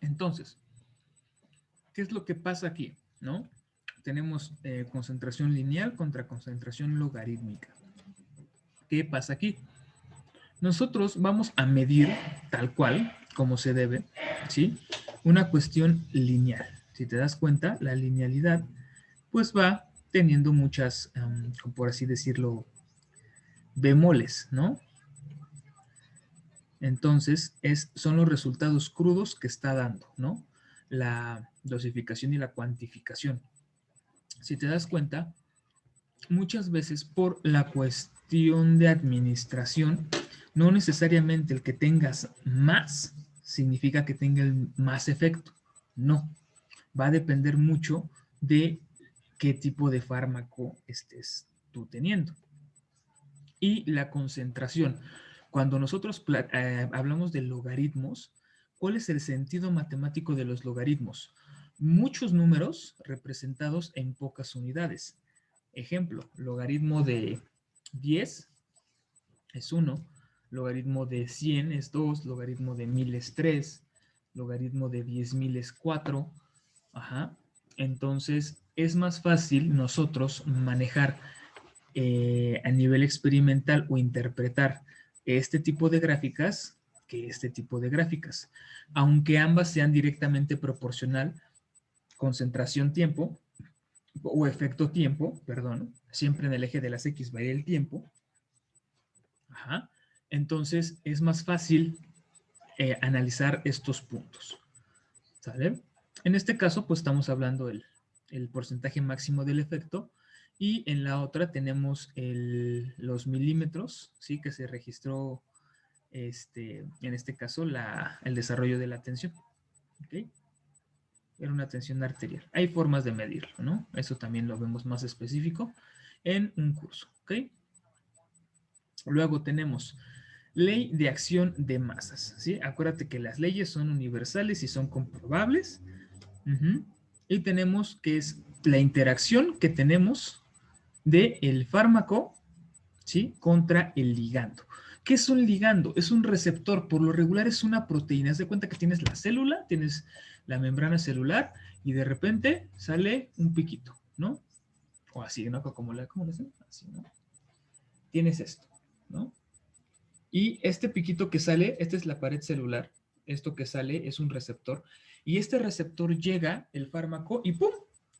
Entonces, ¿qué es lo que pasa aquí? ¿No? Tenemos concentración lineal contra concentración logarítmica. ¿Qué pasa aquí? Nosotros vamos a medir tal cual, como se debe, ¿sí? Una cuestión lineal. Si te das cuenta, la linealidad pues va teniendo muchas, por así decirlo, bemoles, ¿no? Entonces, son los resultados crudos que está dando, ¿no? La dosificación y la cuantificación. Si te das cuenta, muchas veces por la cuestión de administración, no necesariamente el que tengas más significa que tenga el más efecto. No, va a depender mucho de qué tipo de fármaco estés tú teniendo. Y la concentración. Cuando nosotros hablamos de logaritmos, ¿cuál es el sentido matemático de los logaritmos? Muchos números representados en pocas unidades. Ejemplo, logaritmo de 10 es 1, logaritmo de 100 es 2, logaritmo de 1000 es 3, logaritmo de 10,000 es 4. Ajá. Entonces, es más fácil nosotros manejar a nivel experimental o interpretar este tipo de gráficas que este tipo de gráficas, aunque ambas sean directamente proporcional concentración-tiempo o efecto-tiempo, perdón, siempre en el eje de las X va a ir el tiempo. Ajá. Entonces es más fácil analizar estos puntos. ¿Sale? En este caso, pues estamos hablando el porcentaje máximo del efecto y en la otra tenemos los milímetros, ¿sí? Que se registró, en este caso, el desarrollo de la tensión. ¿Ok? Era una tensión arterial. Hay formas de medirlo, ¿no? Eso también lo vemos más específico en un curso, ¿ok? Luego tenemos ley de acción de masas, ¿sí? Acuérdate que las leyes son universales y son comprobables. Y tenemos que es la interacción que tenemos del fármaco, ¿sí? Contra el ligando. ¿Qué es un ligando? Es un receptor, por lo regular es una proteína. Haz de cuenta que tienes la célula, tienes la membrana celular y de repente sale un piquito, ¿no? O así, ¿no? ¿Cómo le dicen? Así, ¿no? Tienes esto, ¿no? Y este piquito que sale, esta es la pared celular, esto que sale es un receptor, y este receptor llega el fármaco y ¡pum!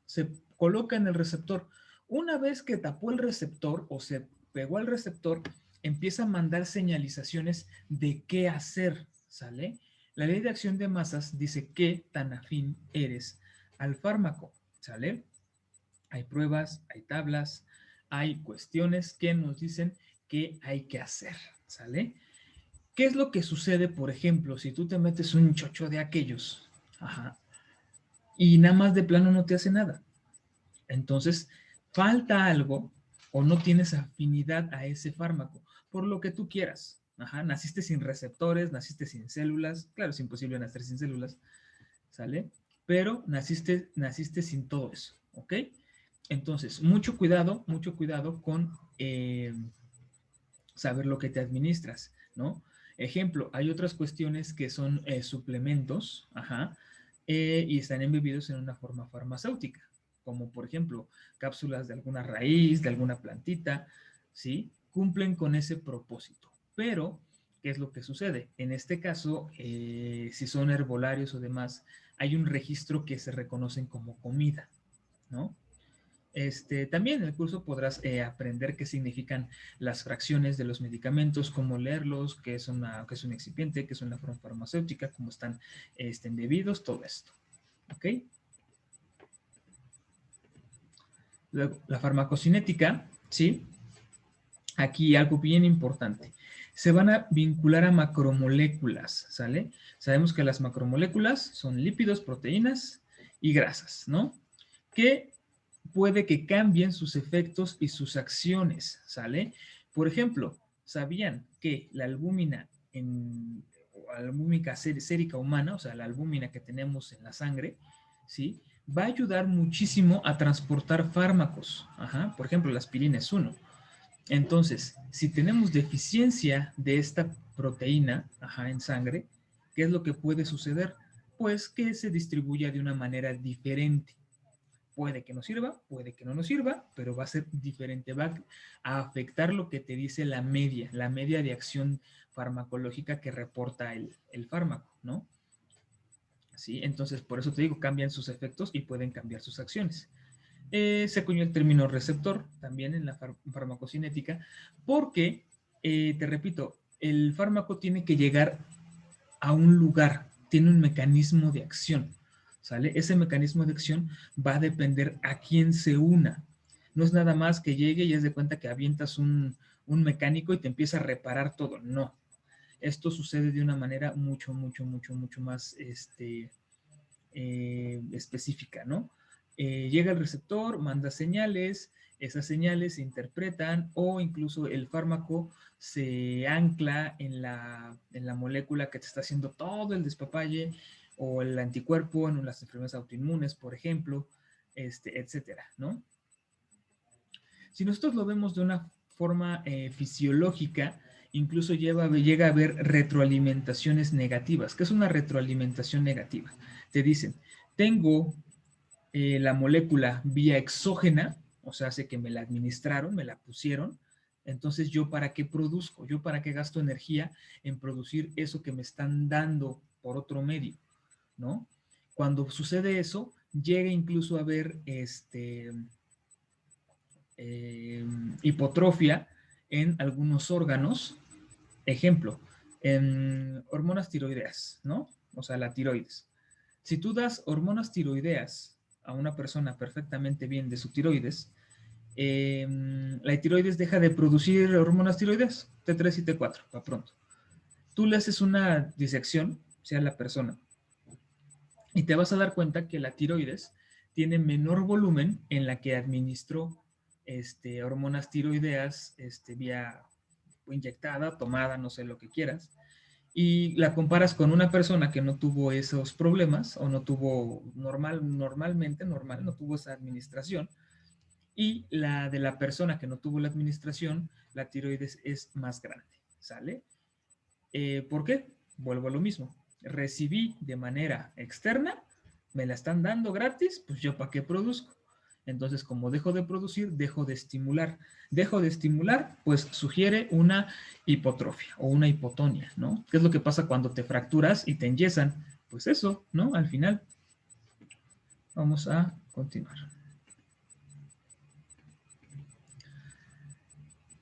Se coloca en el receptor. Una vez que tapó el receptor o se pegó al receptor, empieza a mandar señalizaciones de qué hacer, ¿sale? La ley de acción de masas dice qué tan afín eres al fármaco, ¿sale? Hay pruebas, hay tablas, hay cuestiones que nos dicen qué hay que hacer, ¿sale? ¿Qué es lo que sucede, por ejemplo, si tú te metes un chocho de aquellos, ajá, y nada más de plano no te hace nada? Entonces, falta algo o no tienes afinidad a ese fármaco, por lo que tú quieras. Ajá, naciste sin receptores, naciste sin células, claro, es imposible nacer sin células, ¿sale? Pero naciste sin todo eso, ¿ok? Entonces, mucho cuidado con saber lo que te administras, ¿no? Ejemplo, hay otras cuestiones que son suplementos, ajá, y están embebidos en una forma farmacéutica, como por ejemplo cápsulas de alguna raíz, de alguna plantita, ¿sí? Cumplen con ese propósito. Pero, ¿qué es lo que sucede? En este caso, si son herbolarios o demás, hay un registro que se reconocen como comida, ¿no? También en el curso podrás aprender qué significan las fracciones de los medicamentos, cómo leerlos, qué es un excipiente, qué es una forma farmacéutica, cómo están embebidos, todo esto. ¿Ok? Luego, la farmacocinética, ¿sí? Aquí algo bien importante. Se van a vincular a macromoléculas, ¿sale? Sabemos que las macromoléculas son lípidos, proteínas y grasas, ¿no? Que puede que cambien sus efectos y sus acciones, ¿sale? Por ejemplo, ¿sabían que la albúmina albúmica sérica humana, o sea, la albúmina que tenemos en la sangre, ¿sí? Va a ayudar muchísimo a transportar fármacos. Ajá. Por ejemplo, la aspirina es uno. Entonces, si tenemos deficiencia de esta proteína, ajá, en sangre, ¿qué es lo que puede suceder? pues que se distribuya de una manera diferente. Puede que nos sirva, puede que no nos sirva, pero va a ser diferente, va a afectar lo que te dice la media de acción farmacológica que reporta el fármaco, ¿no? ¿Sí? Entonces, por eso te digo, cambian sus efectos y pueden cambiar sus acciones. Se acuñó el término receptor también en la farmacocinética, porque, te repito, el fármaco tiene que llegar a un lugar, tiene un mecanismo de acción, ¿sale? Ese mecanismo de acción va a depender a quién se una. No es nada más que llegue y es de cuenta que avientas un mecánico y te empieza a reparar todo. No. Esto sucede de una manera mucho más específica, ¿no? Llega el receptor, manda señales, esas señales se interpretan o incluso el fármaco se ancla en la molécula que te está haciendo todo el despapalle o el anticuerpo en las enfermedades autoinmunes, por ejemplo, etcétera, ¿no? Si nosotros lo vemos de una forma fisiológica, incluso llega a haber retroalimentaciones negativas. ¿Qué es una retroalimentación negativa? Te dicen, tengo la molécula vía exógena, o sea, hace que me la administraron, me la pusieron, entonces yo para qué produzco, yo para qué gasto energía en producir eso que me están dando por otro medio, ¿no? Cuando sucede eso, llega incluso a haber hipotrofia en algunos órganos. Ejemplo, en hormonas tiroideas, ¿no? O sea, la tiroides. Si tú das hormonas tiroideas a una persona perfectamente bien de su tiroides, la tiroides deja de producir hormonas tiroideas, T3 y T4, para pronto. Tú le haces una disección, sea la persona, y te vas a dar cuenta que la tiroides tiene menor volumen en la que administró hormonas tiroideas vía inyectada, tomada, no sé lo que quieras, y la comparas con una persona que no tuvo esos problemas o no tuvo no tuvo esa administración, y la de la persona que no tuvo la administración, la tiroides es más grande, ¿sale? ¿Por qué? Vuelvo a lo mismo. Recibí de manera externa, me la están dando gratis, pues yo para qué produzco. Entonces, como dejo de producir, dejo de estimular. Dejo de estimular, pues sugiere una hipotrofia o una hipotonia, ¿no? ¿Qué es lo que pasa cuando te fracturas y te enyesan? Pues eso, ¿no? Al final, vamos a continuar.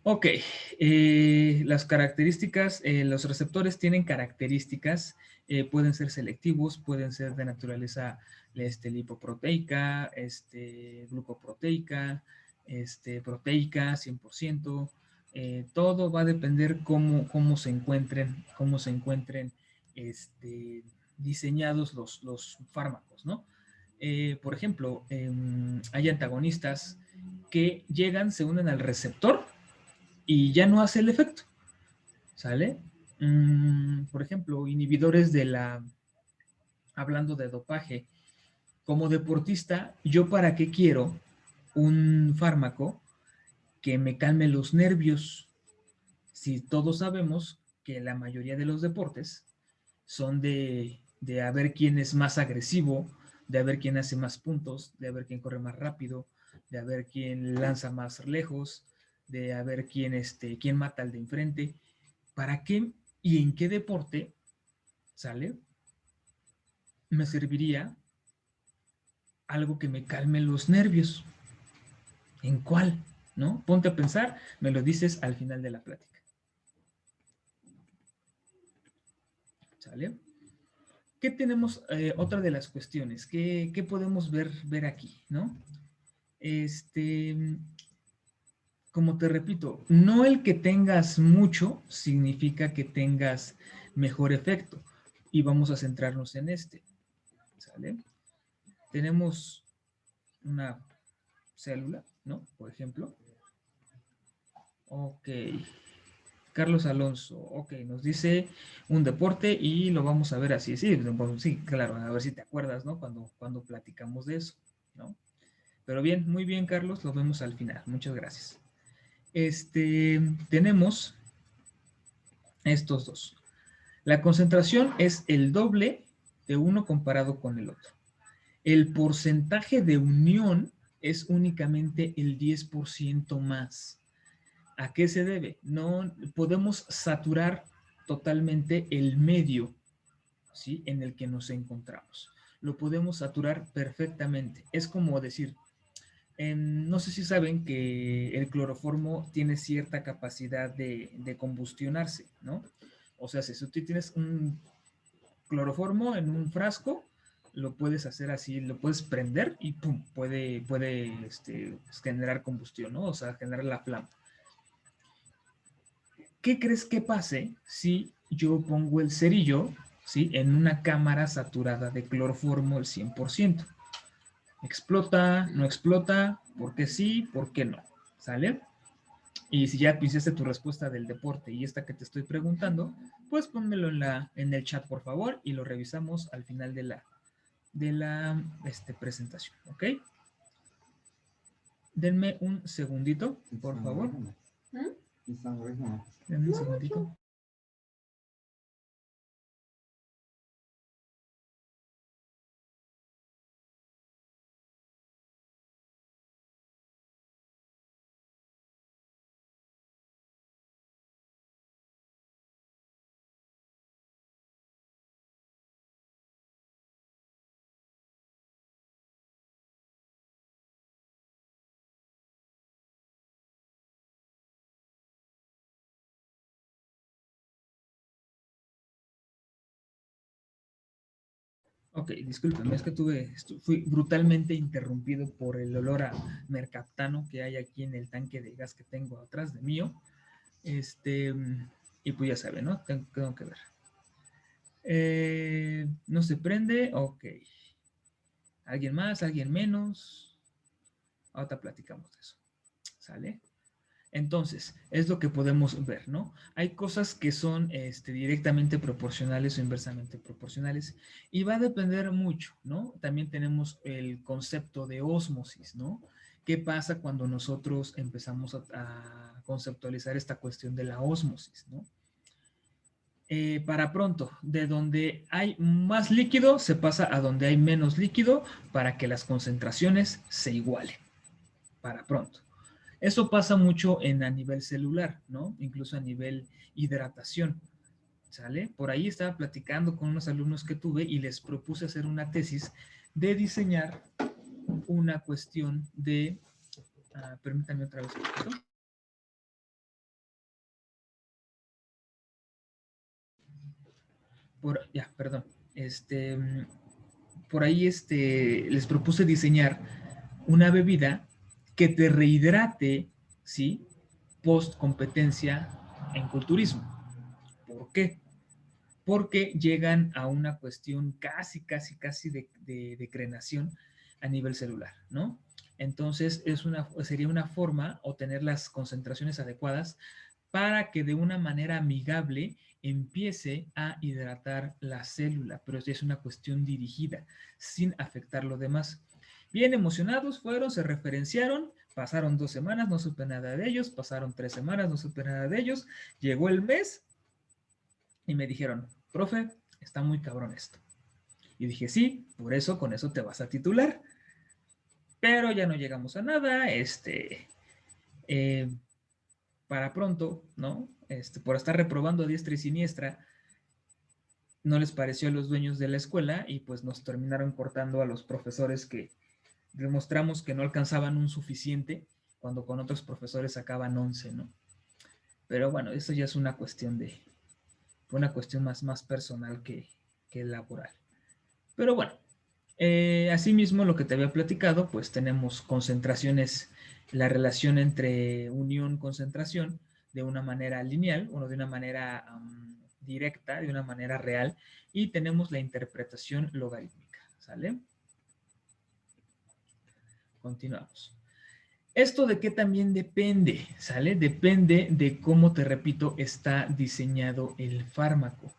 Ok, las características, los receptores tienen características, pueden ser selectivos, pueden ser de naturaleza lipoproteica, glucoproteica, proteica 100%, todo va a depender cómo se encuentren diseñados los fármacos, ¿no? Por ejemplo, hay antagonistas que llegan, se unen al receptor y ya no hace el efecto, ¿sale? Por ejemplo, inhibidores hablando de dopaje, como deportista, ¿yo para qué quiero un fármaco que me calme los nervios? Si todos sabemos que la mayoría de los deportes son de a ver quién es más agresivo, de a ver quién hace más puntos, de a ver quién corre más rápido, de a ver quién lanza más lejos, de a ver quién mata al de enfrente. ¿Para qué y en qué deporte, sale, me serviría algo que me calme los nervios? ¿En cuál? ¿No? Ponte a pensar, me lo dices al final de la plática. ¿Sale? ¿Qué tenemos? Otra de las cuestiones. ¿Qué podemos ver aquí? ¿No? Como te repito, no el que tengas mucho significa que tengas mejor efecto. Y vamos a centrarnos en ¿sale? Tenemos una célula, ¿no? Por ejemplo. Ok. Carlos Alonso, ok, nos dice un deporte y lo vamos a ver así. Sí, sí, claro, a ver si te acuerdas, ¿no? Cuando platicamos de eso, ¿no? Pero bien, muy bien, Carlos, lo vemos al final. Muchas gracias. Tenemos estos dos. La concentración es el doble de uno comparado con el otro. El porcentaje de unión es únicamente el 10% más. ¿A qué se debe? No podemos saturar totalmente el medio, ¿sí?, en el que nos encontramos. Lo podemos saturar perfectamente. Es como decir, no sé si saben que el cloroformo tiene cierta capacidad de combustionarse, ¿no? O sea, si tú tienes un cloroformo en un frasco, lo puedes hacer así, lo puedes prender y pum, puede generar combustión, ¿no? O sea, generar la flama. ¿Qué crees que pase si yo pongo el cerillo, ¿sí?, en una cámara saturada de cloroformo el 100%? ¿Explota? ¿No explota? ¿Por qué sí? ¿Por qué no? ¿Sale? Y si ya pensaste tu respuesta del deporte y esta que te estoy preguntando, pues pónmelo en el chat, por favor, y lo revisamos al final de la presentación, ¿ok? Denme un segundito, por favor. Denme un segundito. Ok, discúlpeme, es que fui brutalmente interrumpido por el olor a mercaptano que hay aquí en el tanque de gas que tengo atrás de mío. Y pues ya saben, ¿no? Tengo que ver. ¿No se prende? Ok. ¿Alguien más? ¿Alguien menos? Ahorita platicamos de eso. ¿Sale? Entonces, es lo que podemos ver, ¿no? Hay cosas que son directamente proporcionales o inversamente proporcionales y va a depender mucho, ¿no? También tenemos el concepto de ósmosis, ¿no? ¿Qué pasa cuando nosotros empezamos a conceptualizar esta cuestión de la ósmosis, ¿no? Para pronto, de donde hay más líquido se pasa a donde hay menos líquido para que las concentraciones se igualen. Para pronto. Eso pasa mucho a nivel celular, ¿no? Incluso a nivel hidratación, ¿sale? Por ahí estaba platicando con unos alumnos que tuve y les propuse hacer una tesis de diseñar una cuestión de... permítanme otra vez un poquito. Perdón. Por ahí les propuse diseñar una bebida que te rehidrate, ¿sí?, post competencia en culturismo. ¿Por qué? Porque llegan a una cuestión casi de crenación a nivel celular, ¿no? Entonces sería una forma o tener las concentraciones adecuadas para que de una manera amigable empiece a hidratar la célula, pero es una cuestión dirigida, sin afectar lo demás. Bien emocionados fueron, se referenciaron, pasaron 2 semanas, no supe nada de ellos, pasaron 3 semanas, no supe nada de ellos, llegó el mes y me dijeron, profe, está muy cabrón esto. Y dije, sí, por eso, con eso te vas a titular. Pero ya no llegamos a nada, para pronto, ¿no? Por estar reprobando a diestra y siniestra, no les pareció a los dueños de la escuela y pues nos terminaron cortando a los profesores que demostramos que no alcanzaban un suficiente cuando con otros profesores sacaban 11, ¿no? Pero bueno, eso ya es una cuestión más personal que laboral. Pero bueno, asimismo lo que te había platicado, pues tenemos concentraciones, la relación entre unión-concentración de una manera lineal, de una manera directa, de una manera real, y tenemos la interpretación logarítmica, ¿sale? Continuamos. ¿Esto de qué también depende? ¿Sale? Depende de cómo, te repito, está diseñado el fármaco,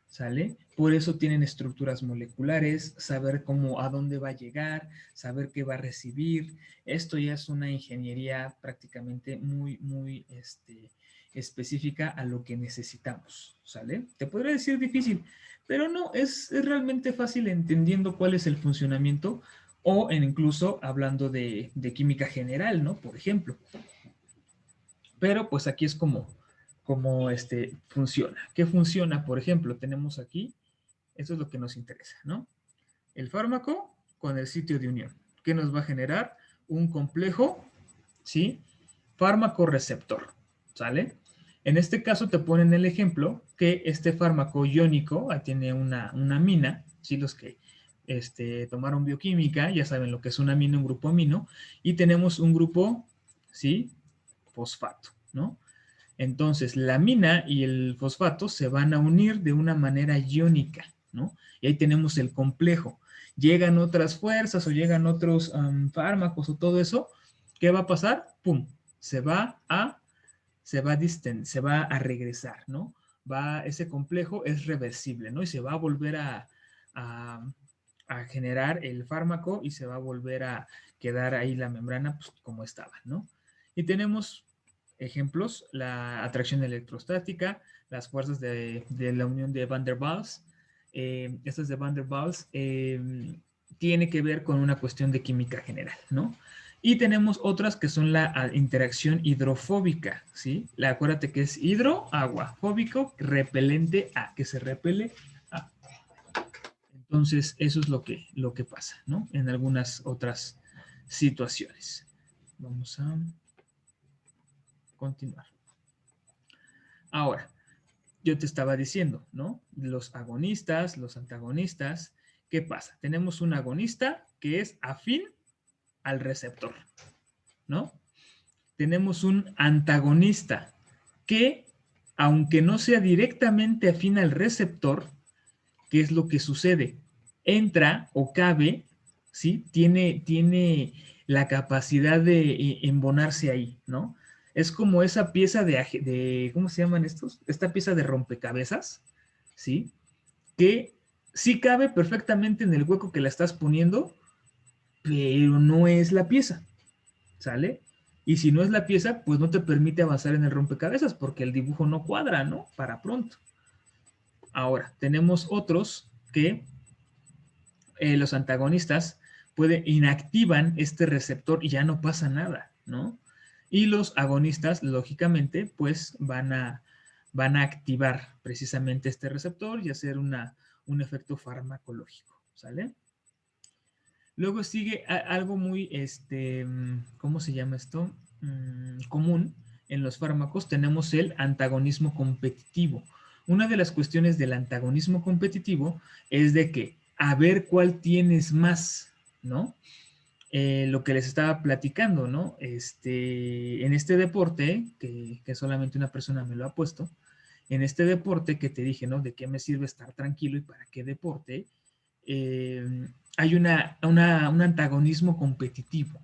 ¿sale? Por eso tienen estructuras moleculares, saber a dónde va a llegar, saber qué va a recibir. Esto ya es una ingeniería prácticamente muy específica a lo que necesitamos, ¿sale? Te podría decir difícil, Pero no, es realmente fácil entendiendo cuál es el funcionamiento o incluso hablando de química general, ¿no? Por ejemplo. Pero pues aquí es como funciona. ¿Qué funciona? Por ejemplo, tenemos aquí, esto es lo que nos interesa, ¿no? El fármaco con el sitio de unión, que nos va a generar un complejo, ¿sí? Fármaco receptor, ¿sale? En este caso te ponen el ejemplo que este fármaco iónico tiene una amina, ¿sí? Los que tomaron bioquímica ya saben lo que es una amina, un grupo amino, y tenemos un grupo, ¿sí? Fosfato, ¿no? Entonces, la amina y el fosfato se van a unir de una manera iónica, ¿no? Y ahí tenemos el complejo. Llegan otras fuerzas o llegan otros fármacos o todo eso, ¿qué va a pasar? ¡Pum! Se va a regresar, ¿no? Ese complejo es reversible, ¿no? Y se va a volver a, a generar el fármaco y se va a volver a quedar ahí la membrana pues, como estaba, ¿no? Y tenemos ejemplos, la atracción electrostática, las fuerzas de la unión de Van der Waals. Estas de Van der Waals tiene que ver con una cuestión de química general, ¿no? Y tenemos otras que son la interacción hidrofóbica, ¿sí? Acuérdate que es hidro, agua, fóbico, repelente a, que se repele a. Entonces, eso es lo que pasa, ¿no? En algunas otras situaciones. Vamos a continuar. Ahora, yo te estaba diciendo, ¿no? Los agonistas, los antagonistas, ¿qué pasa? Tenemos un agonista que es afín al receptor, ¿no? Tenemos un antagonista que, aunque no sea directamente afín al receptor, ¿qué es lo que sucede? Entra o cabe, ¿sí? Tiene la capacidad de embonarse ahí, ¿no? Es como esa pieza ¿cómo se llaman estos? Esta pieza de rompecabezas, ¿sí? Que sí cabe perfectamente en el hueco que la estás poniendo, pero no es la pieza, ¿sale? Y si no es la pieza, pues no te permite avanzar en el rompecabezas porque el dibujo no cuadra, ¿no? Para pronto. Ahora, tenemos otros que los antagonistas inactivan este receptor y ya no pasa nada, ¿no? Y los agonistas, lógicamente, pues van a activar precisamente este receptor y hacer un efecto farmacológico, ¿sale? Luego sigue algo muy, ¿cómo se llama esto? Común en los fármacos, tenemos el antagonismo competitivo. Una de las cuestiones del antagonismo competitivo es de que a ver cuál tienes más, ¿no? Lo que les estaba platicando, ¿no? En este deporte, que solamente una persona me lo ha puesto, en este deporte que te dije, ¿no? ¿De qué me sirve estar tranquilo y para qué deporte? Hay un antagonismo competitivo,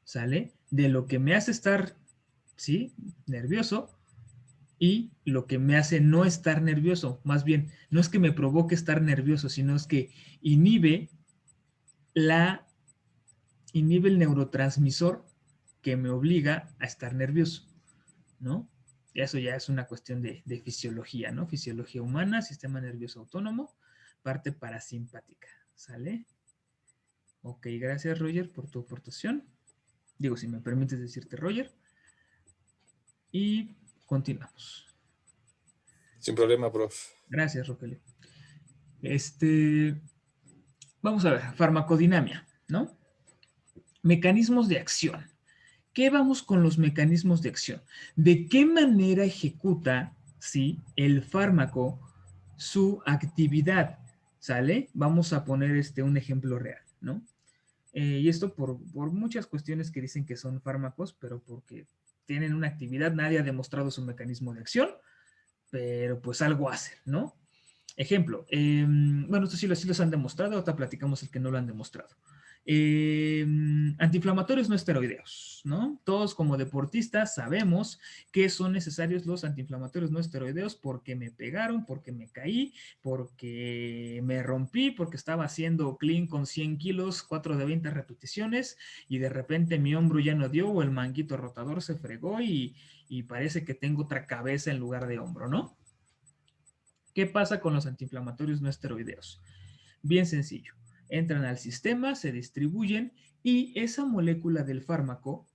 ¿sale? De lo que me hace estar, ¿sí? Nervioso y lo que me hace no estar nervioso. Más bien, no es que me provoque estar nervioso, sino es que inhibe el neurotransmisor que me obliga a estar nervioso, ¿no? Eso ya es una cuestión de fisiología, ¿no? Fisiología humana, sistema nervioso autónomo, parte parasimpática, ¿sale? Ok, gracias Roger por tu aportación. Digo, si me permites decirte Roger. Y continuamos. Sin problema, prof. Gracias, Rogelio. Vamos a ver, farmacodinamia, ¿no? Mecanismos de acción. ¿Qué vamos con los mecanismos de acción? ¿De qué manera ejecuta, sí, el fármaco su actividad? ¿Sale? Vamos a poner un ejemplo real, ¿no? Y esto por muchas cuestiones que dicen que son fármacos, pero porque tienen una actividad, nadie ha demostrado su mecanismo de acción, pero pues algo hacen, ¿no? Ejemplo, bueno, estos sí los han demostrado, ahorita platicamos el que no lo han demostrado. Antiinflamatorios no esteroideos, ¿no? Todos como deportistas sabemos que son necesarios los antiinflamatorios no esteroideos porque me pegaron, porque me caí, porque me rompí, porque estaba haciendo clean con 100 kilos, 4 de 20 repeticiones y de repente mi hombro ya no dio o el manguito rotador se fregó y parece que tengo otra cabeza en lugar de hombro, ¿no? ¿Qué pasa con los antiinflamatorios no esteroideos? Bien sencillo. Entran al sistema, se distribuyen y esa molécula del fármaco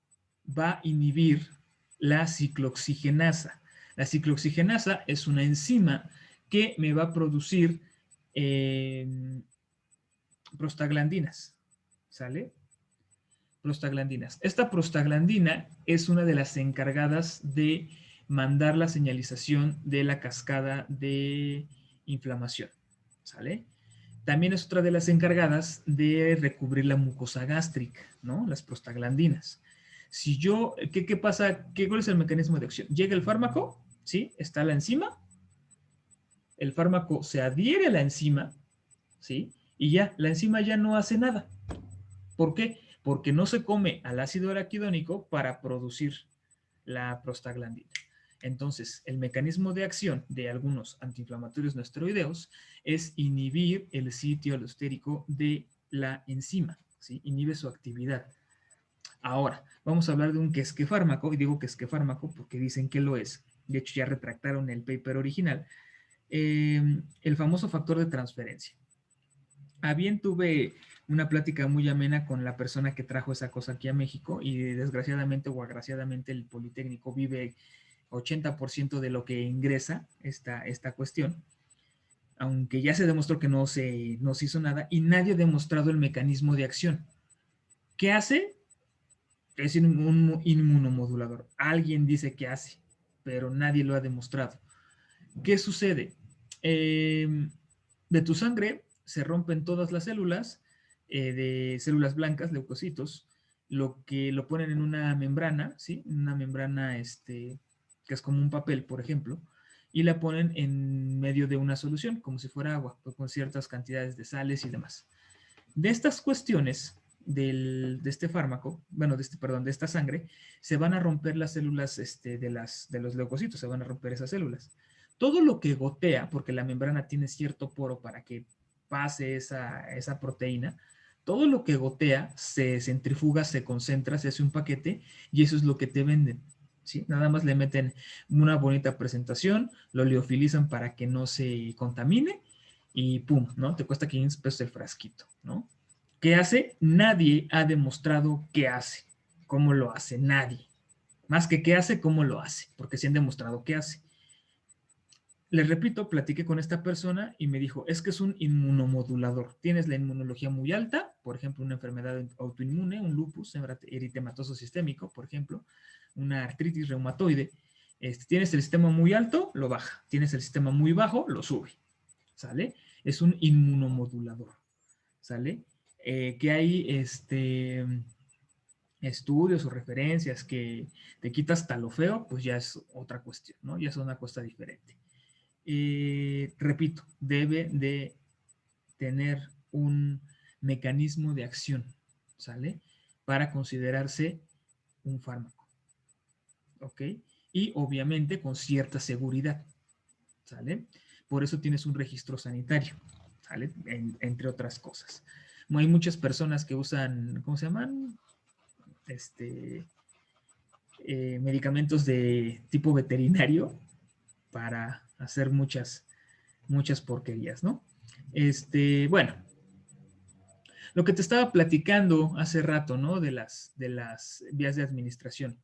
va a inhibir la ciclooxigenasa. La ciclooxigenasa es una enzima que me va a producir prostaglandinas, ¿sale? Prostaglandinas. Esta prostaglandina es una de las encargadas de mandar la señalización de la cascada de inflamación, ¿sale? También es otra de las encargadas de recubrir la mucosa gástrica, ¿no? Las prostaglandinas. Si yo, ¿qué pasa? ¿Cuál es el mecanismo de acción? Llega el fármaco, ¿sí? Está la enzima, el fármaco se adhiere a la enzima, ¿sí? Y ya, la enzima ya no hace nada. ¿Por qué? Porque no se come al ácido araquidónico para producir la prostaglandina. Entonces, el mecanismo de acción de algunos antiinflamatorios no esteroideos es inhibir el sitio alostérico de la enzima, ¿sí? Inhibe su actividad. Ahora, vamos a hablar de un quesquefármaco, y digo quesquefármaco porque dicen que lo es. De hecho, ya retractaron el paper original. El famoso factor de transferencia. A bien tuve una plática muy amena con la persona que trajo esa cosa aquí a México y desgraciadamente o agraciadamente el Politécnico vive 80% de lo que ingresa esta cuestión, aunque ya se demostró que no se hizo nada y nadie ha demostrado el mecanismo de acción. ¿Qué hace? Es un inmunomodulador. Alguien dice que hace, pero nadie lo ha demostrado. ¿Qué sucede? De tu sangre se rompen todas las células de células blancas, leucocitos, lo que lo ponen en una membrana, ¿sí? Una membrana que es como un papel, por ejemplo, y la ponen en medio de una solución, como si fuera agua, con ciertas cantidades de sales y demás. De estas cuestiones de este fármaco, bueno, de esta sangre, se van a romper las células de los leucocitos, se van a romper esas células. Todo lo que gotea, porque la membrana tiene cierto poro para que pase esa proteína, todo lo que gotea se centrifuga, se concentra, se hace un paquete y eso es lo que te venden. ¿Sí? Nada más le meten una bonita presentación, lo liofilizan para que no se contamine y pum, ¿no? Te cuesta 500 pesos el frasquito, ¿no? ¿Qué hace? Nadie ha demostrado qué hace. ¿Cómo lo hace? Nadie. Más que qué hace, cómo lo hace, porque sí han demostrado qué hace. Les repito, platiqué con esta persona y me dijo, es que es un inmunomodulador. Tienes la inmunología muy alta, por ejemplo, una enfermedad autoinmune, un lupus eritematoso sistémico, por ejemplo, una artritis reumatoide. Tienes el sistema muy alto, lo baja. Tienes el sistema muy bajo, lo sube. ¿Sale? Es un inmunomodulador. ¿Sale? Que hay estudios o referencias que te quitas hasta lo feo, pues ya es otra cuestión, ¿no? Ya es una cosa diferente. Repito, debe de tener un mecanismo de acción, ¿sale? Para considerarse un fármaco, ¿ok? Y obviamente con cierta seguridad, ¿sale? Por eso tienes un registro sanitario, ¿sale? Entre otras cosas. Hay muchas personas que usan, ¿cómo se llaman? Medicamentos de tipo veterinario para hacer muchas porquerías, ¿no? Bueno, lo que te estaba platicando hace rato, ¿no? De las vías de administración,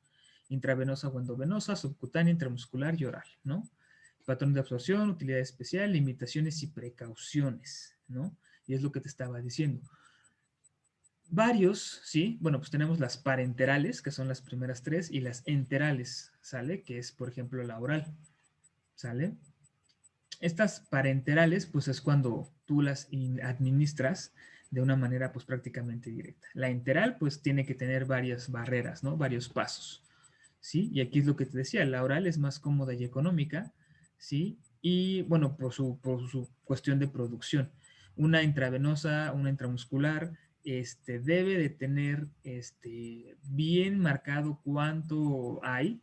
intravenosa o endovenosa, subcutánea, intramuscular y oral, ¿no? Patrón de absorción, utilidad especial, limitaciones y precauciones, ¿no? Y es lo que te estaba diciendo. Varios, ¿sí? Bueno, pues tenemos las parenterales, que son las primeras tres, y las enterales, ¿sale? Que es, por ejemplo, la oral, ¿sale? Estas parenterales, pues es cuando tú las administras de una manera, pues prácticamente directa. La enteral, pues tiene que tener varias barreras, ¿no? Varios pasos, ¿sí? Y aquí es lo que te decía, la oral es más cómoda y económica, ¿sí? Y, bueno, por su cuestión de producción. Una intravenosa, una intramuscular, debe de tener bien marcado cuánto hay,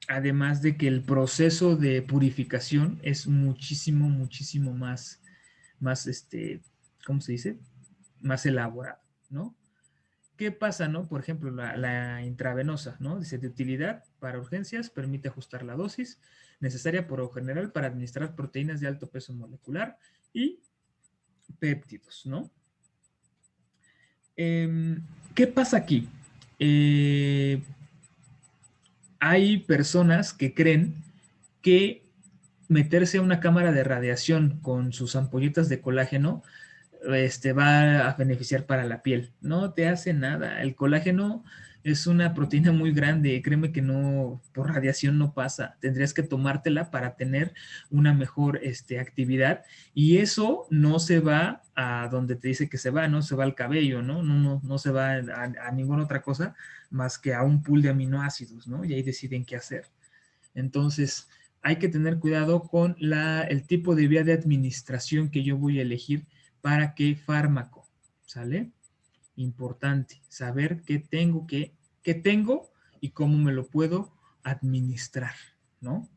además de que el proceso de purificación es muchísimo, muchísimo más ¿cómo se dice? Más elaborado, ¿no? ¿Qué pasa, no? Por ejemplo, la intravenosa, ¿no? Dice de utilidad para urgencias, permite ajustar la dosis, necesaria por lo general para administrar proteínas de alto peso molecular y péptidos, ¿no? ¿Qué pasa aquí? Hay personas que creen que meterse a una cámara de radiación con sus ampolletas de colágeno va a beneficiar para la piel. No te hace nada. El colágeno es una proteína muy grande. Créeme que no, por radiación no pasa. Tendrías que tomártela para tener una mejor actividad. Y eso no se va a donde te dice que se va, no se va al cabello, ¿no? No se va a ninguna otra cosa más que a un pool de aminoácidos, ¿no? Y ahí deciden qué hacer. Entonces, hay que tener cuidado con el tipo de vía de administración que yo voy a elegir para qué fármaco, ¿sale? Importante, saber qué tengo y cómo me lo puedo administrar, ¿no?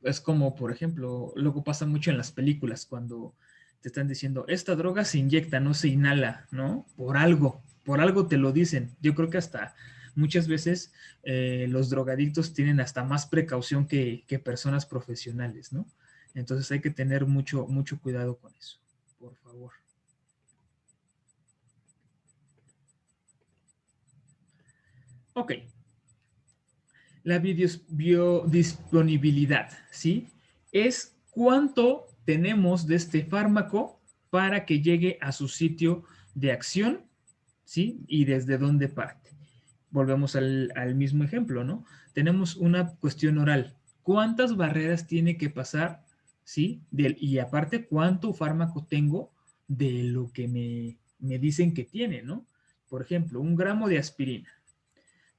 Es como, por ejemplo, lo que pasa mucho en las películas cuando te están diciendo, esta droga se inyecta, no se inhala, ¿no? Por algo te lo dicen. Yo creo que hasta muchas veces los drogadictos tienen hasta más precaución que personas profesionales, ¿no? Entonces hay que tener mucho cuidado con eso, por favor. Ok. La biodisponibilidad, ¿sí? Es cuánto tenemos de este fármaco para que llegue a su sitio de acción, ¿sí? Y desde dónde parte. Volvemos al mismo ejemplo, ¿no? Tenemos una cuestión oral. ¿Cuántas barreras tiene que pasar, ¿sí? Y aparte, ¿cuánto fármaco tengo de lo que me dicen que tiene, ¿no? Por ejemplo, 1 gramo de aspirina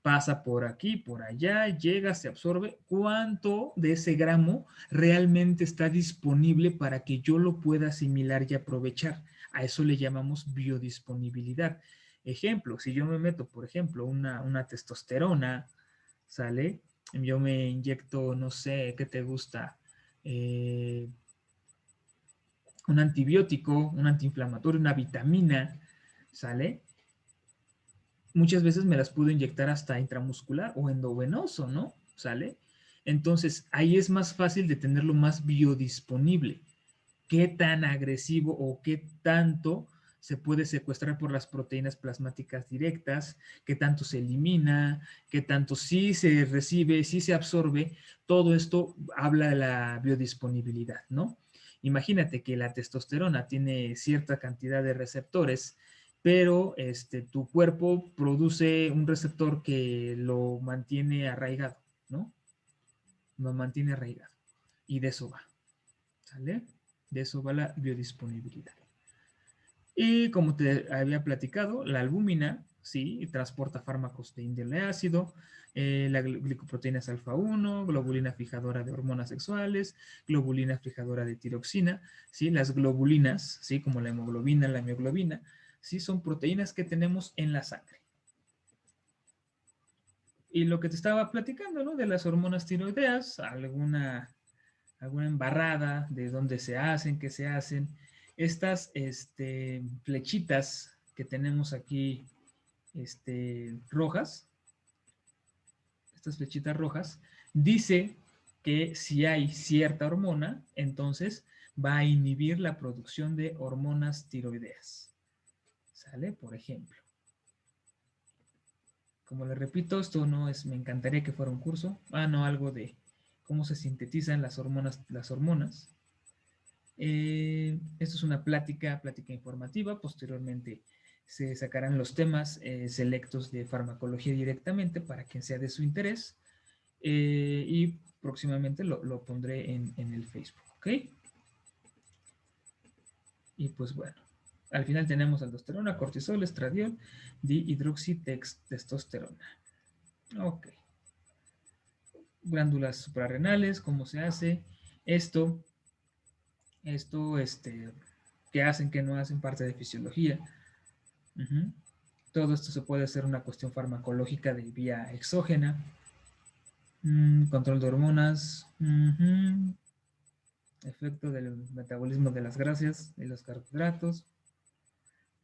pasa por aquí, por allá, llega, se absorbe. ¿Cuánto de ese gramo realmente está disponible para que yo lo pueda asimilar y aprovechar? A eso le llamamos biodisponibilidad. Ejemplo, si yo me meto, por ejemplo, una testosterona, ¿sale? Yo me inyecto, no sé, ¿qué te gusta? Un antibiótico, un antiinflamatorio, una vitamina, ¿sale? Muchas veces me las puedo inyectar hasta intramuscular o endovenoso, ¿no? ¿Sale? Entonces, ahí es más fácil de tenerlo más biodisponible. ¿Qué tan agresivo o qué tanto se puede secuestrar por las proteínas plasmáticas directas? ¿Qué tanto se elimina? ¿Qué tanto sí se recibe, sí se absorbe? Todo esto habla de la biodisponibilidad, ¿no? Imagínate que la testosterona tiene cierta cantidad de receptores, pero tu cuerpo produce un receptor que lo mantiene arraigado, ¿no? Lo mantiene arraigado. Y de eso va, ¿sale? De eso va la biodisponibilidad. Y como te había platicado, la albúmina, sí, transporta fármacos de índole ácido, la glicoproteína es alfa 1, globulina fijadora de hormonas sexuales, globulina fijadora de tiroxina, ¿sí? Las globulinas, ¿sí? Como la hemoglobina, la mioglobina, ¿sí? Son proteínas que tenemos en la sangre. Y lo que te estaba platicando, ¿no? De las hormonas tiroideas, alguna embarrada, de dónde se hacen, qué se hacen. Estas flechitas que tenemos aquí rojas, estas flechitas rojas, dice que si hay cierta hormona, entonces va a inhibir la producción de hormonas tiroideas. ¿Sale? Por ejemplo. Como le repito, esto no es, me encantaría que fuera un curso. No, algo de cómo se sintetizan las hormonas. Esto es una plática informativa. Posteriormente se sacarán los temas selectos de farmacología directamente para quien sea de su interés. Y próximamente lo pondré en el Facebook, ¿ok? Y pues bueno, al final tenemos aldosterona, cortisol, estradiol, dihidroxitestosterona. Ok. Glándulas suprarrenales, ¿cómo se hace? Esto, ¿qué hacen, qué no hacen? Parte de fisiología. Todo esto se puede hacer una cuestión farmacológica de vía exógena. Control de hormonas. Efecto del metabolismo de las grasas y los carbohidratos.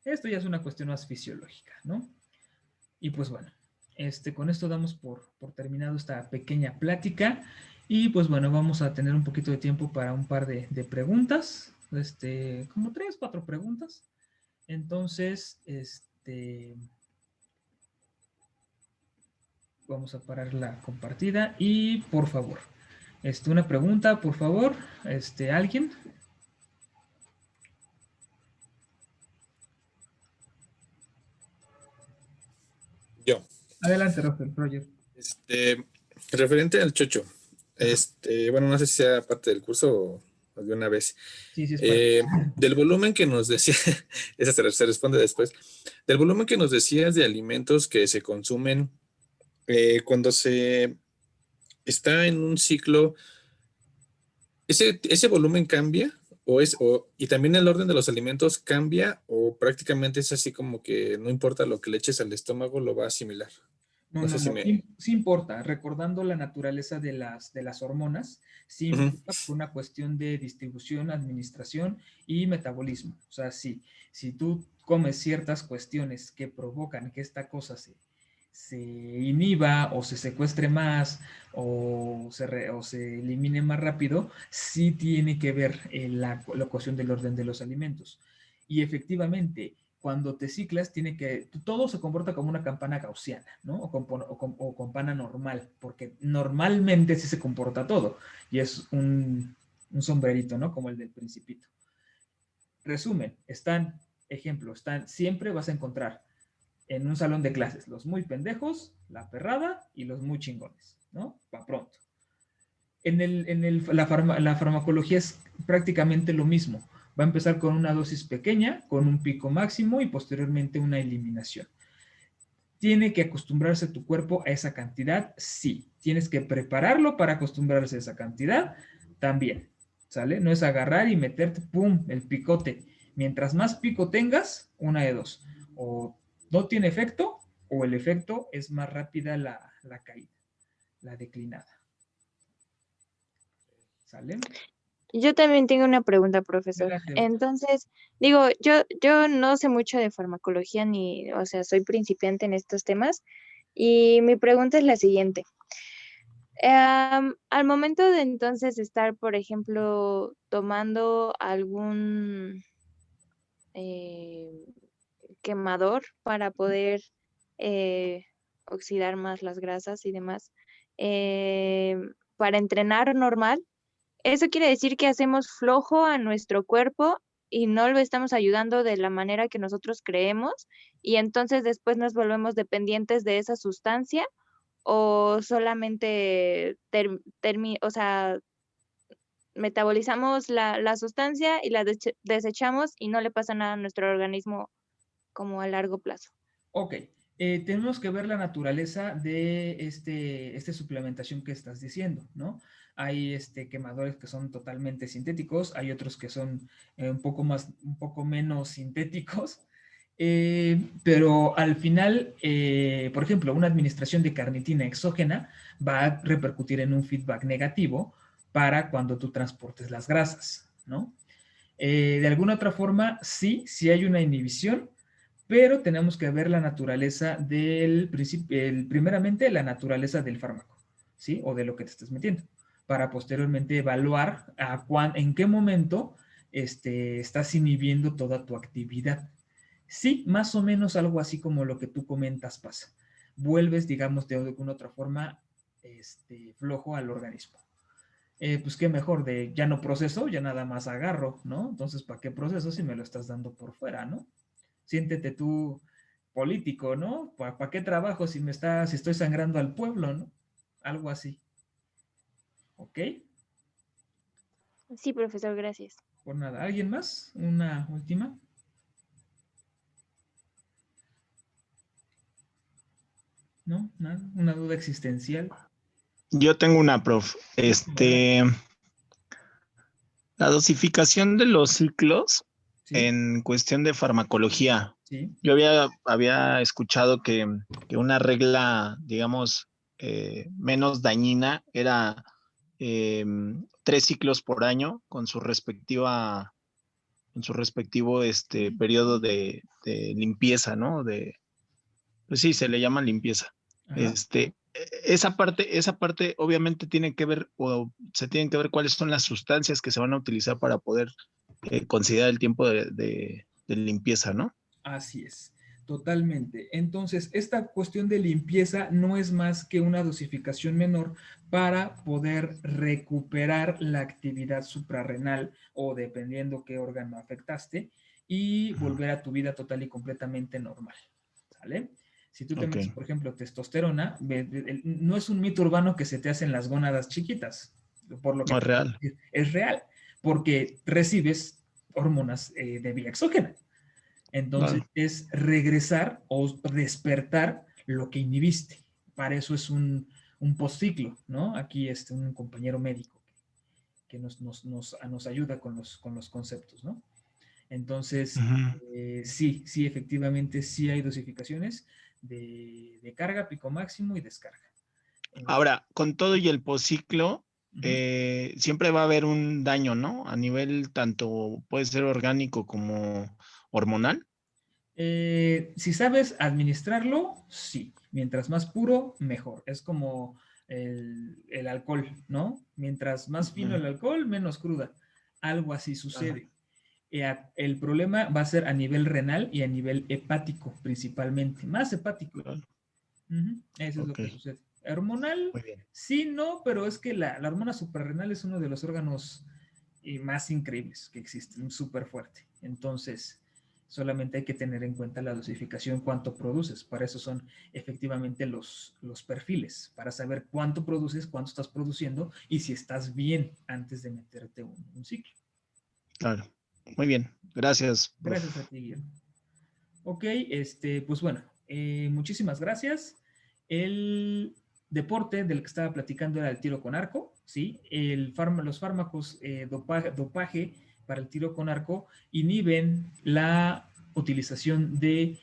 Esto ya es una cuestión más fisiológica, ¿no? Y pues bueno, con esto damos por terminado esta pequeña plática. Y pues bueno, vamos a tener un poquito de tiempo para un par de preguntas, como 3, 4 preguntas. Entonces, vamos a parar la compartida y por favor, una pregunta, por favor, ¿alguien? Yo. Adelante, Roger. Referente al chocho. Ajá. Bueno, no sé si sea parte del curso o de una vez. Sí, sí es parte. Del volumen que nos decía, esa se responde después, del volumen que nos decías de alimentos que se consumen cuando se está en un ciclo, ¿ese volumen cambia? Y también el orden de los alimentos cambia o prácticamente es así como que no importa lo que le eches al estómago, lo va a asimilar. No, No no, sé si no, me... sí, sí importa, recordando la naturaleza de las hormonas, sí Ujú. importa por una cuestión de distribución, administración y metabolismo. O sea, si tú comes ciertas cuestiones que provocan que esta cosa se inhiba o se secuestre más o se elimine más rápido, sí tiene que ver la cuestión del orden de los alimentos. Y efectivamente, cuando te ciclas, todo se comporta como una campana gaussiana, ¿no? O campana normal, porque normalmente sí se comporta todo, y es un sombrerito, ¿no? Como el del Principito. Resumen, siempre vas a encontrar en un salón de clases los muy pendejos, la perrada y los muy chingones, ¿no? Pa' pronto. La farmacología es prácticamente lo mismo. Va a empezar con una dosis pequeña, con un pico máximo y posteriormente una eliminación. ¿Tiene que acostumbrarse tu cuerpo a esa cantidad? Sí. ¿Tienes que prepararlo para acostumbrarse a esa cantidad? También. ¿Sale? No es agarrar y meterte, ¡pum!, el picote. Mientras más pico tengas, una de dos. O no tiene efecto, o el efecto es más rápida la caída, la declinada. ¿Sale? Yo también tengo una pregunta, profesor. Adelante. Entonces, digo, yo no sé mucho de farmacología ni, o sea, soy principiante en estos temas y mi pregunta es la siguiente. Al momento de entonces estar, por ejemplo, tomando algún eh, quemador para poder eh, oxidar más las grasas y demás, eh, para entrenar normal, eso quiere decir que hacemos flojo a nuestro cuerpo y no lo estamos ayudando de la manera que nosotros creemos y entonces después nos volvemos dependientes de esa sustancia o solamente o sea, metabolizamos la sustancia y la desechamos y no le pasa nada a nuestro organismo como a largo plazo. Ok, tenemos que ver la naturaleza de esta suplementación que estás diciendo, ¿no? Hay quemadores que son totalmente sintéticos, hay otros que son un poco menos sintéticos, pero al final, por ejemplo, una administración de carnitina exógena va a repercutir en un feedback negativo para cuando tú transportes las grasas, ¿no? De alguna otra forma, sí hay una inhibición, pero tenemos que ver la naturaleza primeramente la naturaleza del fármaco, ¿sí? O de lo que te estés metiendo, para posteriormente evaluar en qué momento estás inhibiendo toda tu actividad. Sí, más o menos algo así como lo que tú comentas pasa. Vuelves, digamos, de alguna otra forma, flojo al organismo. Pues qué mejor de ya no proceso, ya nada más agarro, ¿no? Entonces, ¿para qué proceso si me lo estás dando por fuera, ¿no? Siéntete tú político, ¿no? ¿Para qué trabajo si estoy sangrando al pueblo, ¿no? Algo así. ¿Ok? Sí, profesor, gracias. Por nada. ¿Alguien más? ¿Una última? ¿No? ¿Nada? ¿Una duda existencial? Yo tengo una, prof. Adelante. La dosificación de los ciclos Sí, en cuestión de farmacología. sí. Yo había escuchado que una regla, digamos, menos dañina era 3 ciclos por año con su respectivo periodo de limpieza, ¿no? Pues sí, se le llama limpieza. Ajá. esa parte obviamente tiene que ver, o se tienen que ver cuáles son las sustancias que se van a utilizar para poder considerar el tiempo de limpieza, ¿no? Así es, totalmente. Entonces, esta cuestión de limpieza no es más que una dosificación menor para poder recuperar la actividad suprarrenal o dependiendo qué órgano afectaste y volver a tu vida total y completamente normal. ¿Sale? Si tú te Ok. metes, por ejemplo, testosterona, no es un mito urbano que se te hacen las gónadas chiquitas, por lo que No es real. es real, porque recibes hormonas de vía exógena. Entonces Claro. es regresar o despertar lo que inhibiste. Para eso es un postciclo, ¿no? Aquí un compañero médico que nos ayuda con los conceptos, ¿no? Entonces, Ujú. sí, efectivamente, sí hay dosificaciones de carga, pico máximo y descarga. Ahora, con todo y el posciclo, Ujú. siempre va a haber un daño, ¿no? A nivel tanto puede ser orgánico como hormonal. Si sabes administrarlo, sí. Mientras más puro, mejor. Es como el alcohol, ¿no? Mientras más fino Ujú. el alcohol, menos cruda. Algo así Claro. sucede. El problema va a ser a nivel renal y a nivel hepático, principalmente. Más hepático. Claro. Ujú, eso es lo Ok, que sucede. Hormonal, muy bien. sí, no, pero es que la hormona suprarrenal es uno de los órganos más increíbles que existen, súper fuerte. Entonces, solamente hay que tener en cuenta la dosificación, cuánto produces. Para eso son efectivamente los perfiles, para saber cuánto produces, cuánto estás produciendo y si estás bien antes de meterte un ciclo. Claro. Muy bien. Gracias, prof. Gracias a ti, Guillermo. Ok, pues bueno, muchísimas gracias. El deporte del que estaba platicando era el tiro con arco, ¿sí? Los fármacos dopaje para el tiro con arco inhiben la utilización de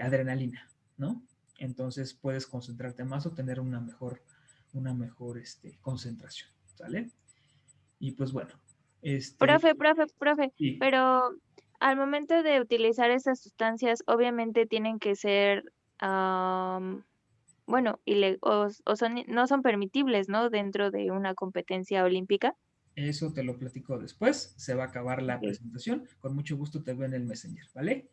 adrenalina, ¿no? Entonces puedes concentrarte más o tener una mejor concentración, ¿sale? Y pues bueno, Profe, sí, pero al momento de utilizar esas sustancias, obviamente tienen que ser, bueno, o no son permitibles, ¿no? Dentro de una competencia olímpica. eso te lo platico después. Se va a acabar la Okay. presentación. Con mucho gusto te veo en el Messenger, ¿vale?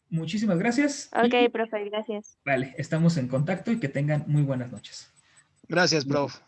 Muchísimas gracias Ok, y profe, gracias. vale, estamos en contacto y que tengan muy buenas noches. Gracias, prof.